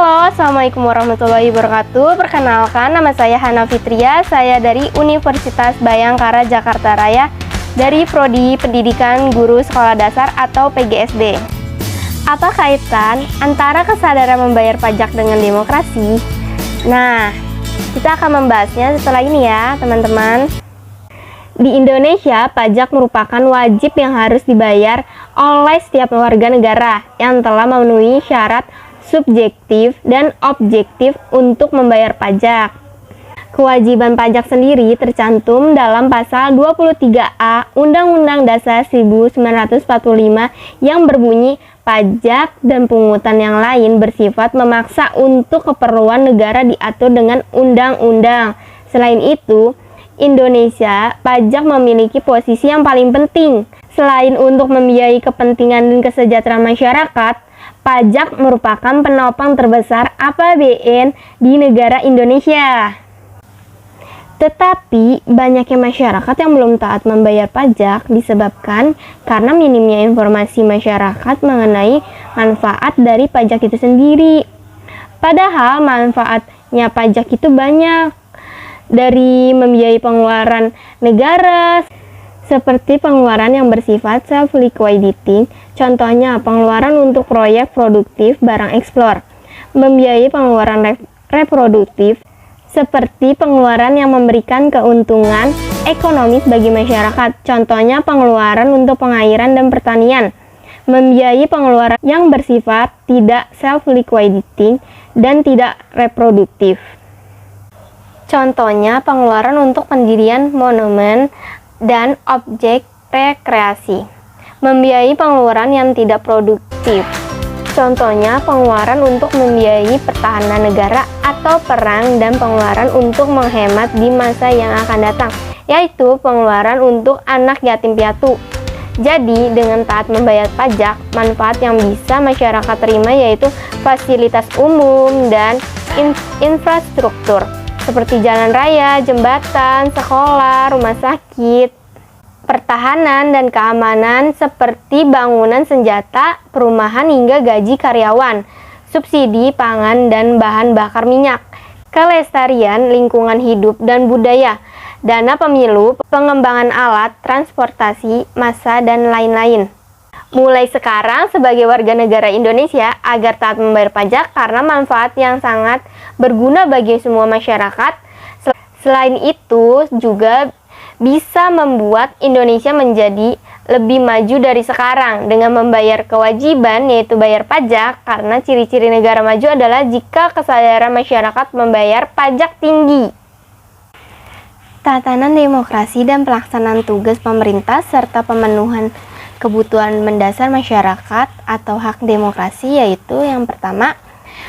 Halo, Assalamualaikum warahmatullahi wabarakatuh. Perkenalkan, nama saya Hana Fitria. Saya dari Universitas Bhayangkara Jakarta Raya dari Prodi Pendidikan Guru Sekolah Dasar atau PGSD. Apa kaitan antara kesadaran membayar pajak dengan demokrasi? Nah, kita akan membahasnya setelah ini ya, teman-teman. Di Indonesia, pajak merupakan wajib yang harus dibayar oleh setiap warga negara yang telah memenuhi syarat subjektif dan objektif untuk membayar pajak. Kewajiban pajak sendiri tercantum dalam pasal 23A Undang-Undang Dasar 1945 yang berbunyi pajak dan pungutan yang lain bersifat memaksa untuk keperluan negara diatur dengan undang-undang. Selain itu, Indonesia pajak memiliki posisi yang paling penting. Selain untuk membiayai kepentingan dan kesejahteraan masyarakat, pajak merupakan penopang terbesar APBN di negara Indonesia. Tetapi, banyaknya masyarakat yang belum taat membayar pajak disebabkan karena minimnya informasi masyarakat mengenai manfaat dari pajak itu sendiri. Padahal manfaatnya pajak itu banyak, dari membiayai pengeluaran negara, seperti pengeluaran yang bersifat self-liquidating, contohnya pengeluaran untuk proyek produktif barang ekspor, membiayai pengeluaran reproduktif, seperti pengeluaran yang memberikan keuntungan ekonomis bagi masyarakat, contohnya pengeluaran untuk pengairan dan pertanian, membiayai pengeluaran yang bersifat tidak self-liquidating dan tidak reproduktif. Contohnya pengeluaran untuk pendirian monumen dan objek rekreasi. Membiayai pengeluaran yang tidak produktif. Contohnya pengeluaran untuk membiayai pertahanan negara atau perang dan pengeluaran untuk menghemat di masa yang akan datang, yaitu pengeluaran untuk anak yatim piatu. Jadi, dengan taat membayar pajak, manfaat yang bisa masyarakat terima yaitu fasilitas umum dan infrastruktur, seperti jalan raya, jembatan, sekolah, rumah sakit, pertahanan dan keamanan seperti bangunan senjata, perumahan hingga gaji karyawan, subsidi pangan dan bahan bakar minyak, kelestarian lingkungan hidup dan budaya, dana pemilu, pengembangan alat, transportasi, massa, dan lain-lain. Mulai sekarang sebagai warga negara Indonesia agar taat membayar pajak karena manfaat yang sangat berguna bagi semua masyarakat. Selain itu juga bisa membuat Indonesia menjadi lebih maju dari sekarang dengan membayar kewajiban yaitu bayar pajak, karena ciri-ciri negara maju adalah jika kesadaran masyarakat membayar pajak tinggi. Tatanan demokrasi dan pelaksanaan tugas pemerintah serta pemenuhan kebutuhan mendasar masyarakat atau hak demokrasi, yaitu yang pertama,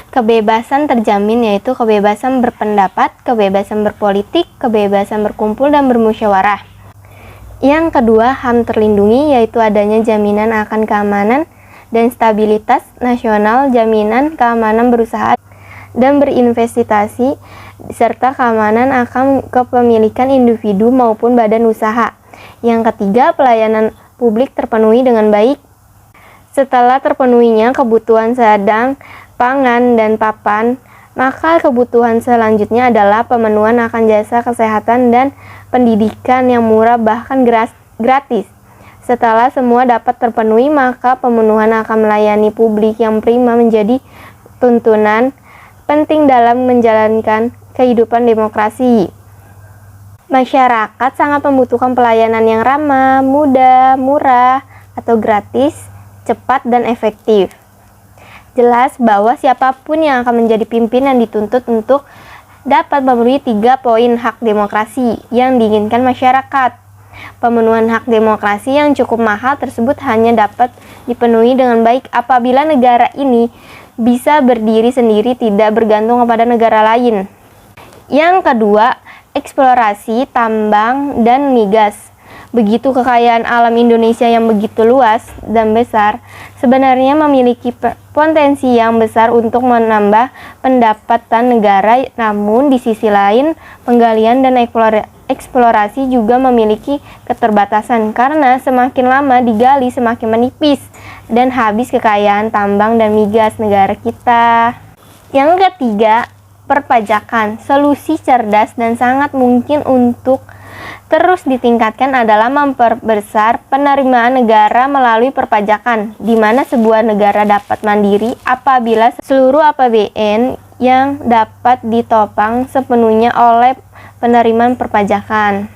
kebebasan terjamin yaitu kebebasan berpendapat, kebebasan berpolitik, kebebasan berkumpul dan bermusyawarah. Yang kedua, HAM terlindungi yaitu adanya jaminan akan keamanan dan stabilitas nasional, jaminan keamanan berusaha dan berinvestasi, serta keamanan akan kepemilikan individu maupun badan usaha. Yang ketiga, pelayanan publik terpenuhi dengan baik. Setelah terpenuhinya kebutuhan sedang, pangan, dan papan, maka kebutuhan selanjutnya adalah pemenuhan akan jasa kesehatan dan pendidikan yang murah bahkan gratis. Setelah semua dapat terpenuhi, maka pemenuhan akan melayani publik yang prima menjadi tuntunan penting dalam menjalankan kehidupan demokrasi. Masyarakat sangat membutuhkan pelayanan yang ramah, mudah, murah, atau gratis, cepat, dan efektif. Jelas bahwa siapapun yang akan menjadi pimpinan dituntut untuk dapat memenuhi 3 poin hak demokrasi yang diinginkan masyarakat. Pemenuhan hak demokrasi yang cukup mahal tersebut hanya dapat dipenuhi dengan baik apabila negara ini bisa berdiri sendiri, tidak bergantung kepada negara lain. Yang kedua, eksplorasi tambang dan migas. Begitu kekayaan alam Indonesia yang begitu luas dan besar, sebenarnya memiliki potensi yang besar untuk menambah pendapatan negara. Namun di sisi lain, penggalian dan eksplorasi juga memiliki keterbatasan karena semakin lama digali semakin menipis dan habis kekayaan tambang dan migas negara kita. Yang ketiga, perpajakan. Solusi cerdas dan sangat mungkin untuk terus ditingkatkan adalah memperbesar penerimaan negara melalui perpajakan, di mana sebuah negara dapat mandiri apabila seluruh APBN yang dapat ditopang sepenuhnya oleh penerimaan perpajakan.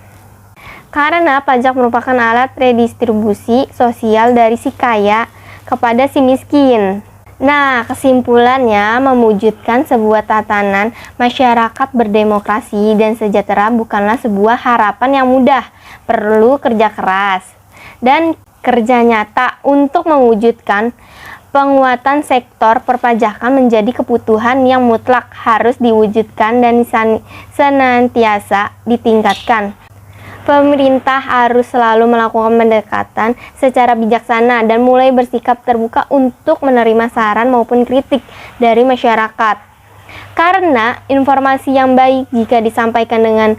Karena pajak merupakan alat redistribusi sosial dari si kaya kepada si miskin. Nah, kesimpulannya mewujudkan sebuah tatanan masyarakat berdemokrasi dan sejahtera bukanlah sebuah harapan yang mudah, perlu kerja keras dan kerja nyata. Untuk mewujudkan penguatan sektor perpajakan menjadi kebutuhan yang mutlak, harus diwujudkan dan senantiasa ditingkatkan. Pemerintah harus selalu melakukan pendekatan secara bijaksana dan mulai bersikap terbuka untuk menerima saran maupun kritik dari masyarakat. Karena informasi yang baik jika disampaikan dengan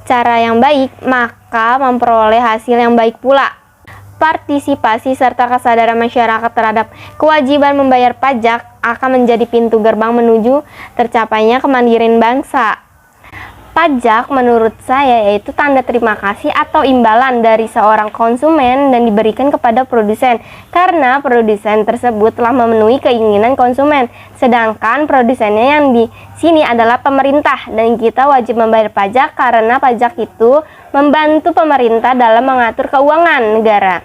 cara yang baik, maka memperoleh hasil yang baik pula. Partisipasi serta kesadaran masyarakat terhadap kewajiban membayar pajak akan menjadi pintu gerbang menuju tercapainya kemandirian bangsa. Pajak menurut saya yaitu tanda terima kasih atau imbalan dari seorang konsumen dan diberikan kepada produsen, karena produsen tersebut telah memenuhi keinginan konsumen, sedangkan produsennya yang di sini adalah pemerintah, dan kita wajib membayar pajak karena pajak itu membantu pemerintah dalam mengatur keuangan negara.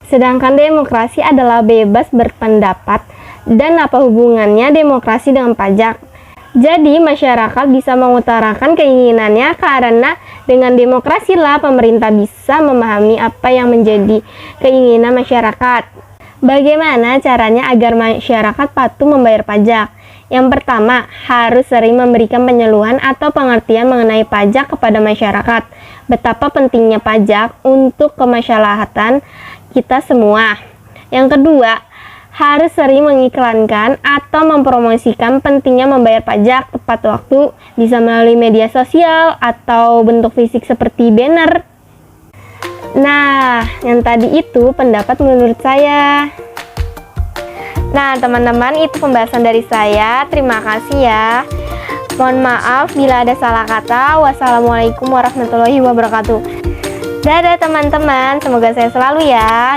Sedangkan demokrasi adalah bebas berpendapat, dan apa hubungannya demokrasi dengan pajak? Jadi masyarakat bisa mengutarakan keinginannya, karena dengan demokrasilah pemerintah bisa memahami apa yang menjadi keinginan masyarakat. Bagaimana caranya agar masyarakat patuh membayar pajak? Yang pertama, harus sering memberikan penyuluhan atau pengertian mengenai pajak kepada masyarakat. Betapa pentingnya pajak untuk kemaslahatan kita semua. Yang kedua, harus sering mengiklankan atau mempromosikan pentingnya membayar pajak tepat waktu, bisa melalui media sosial atau bentuk fisik seperti banner. Nah, yang tadi itu pendapat menurut saya. Nah, teman-teman, itu pembahasan dari saya. Terima kasih ya. Mohon maaf bila ada salah kata. Wassalamualaikum warahmatullahi wabarakatuh. Dadah teman-teman, semoga saya selalu ya.